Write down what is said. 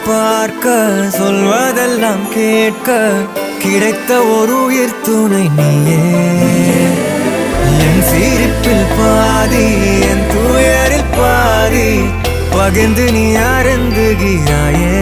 பார்க்க சொல்வதெல்லாம் கேட்க கிடைத்த ஒரு உயிர் துணை நீயே. என் சிரிப்பில் பாதி என் துயரில் பாதி பகிர்ந்து நீ அருந்துகிறாயே.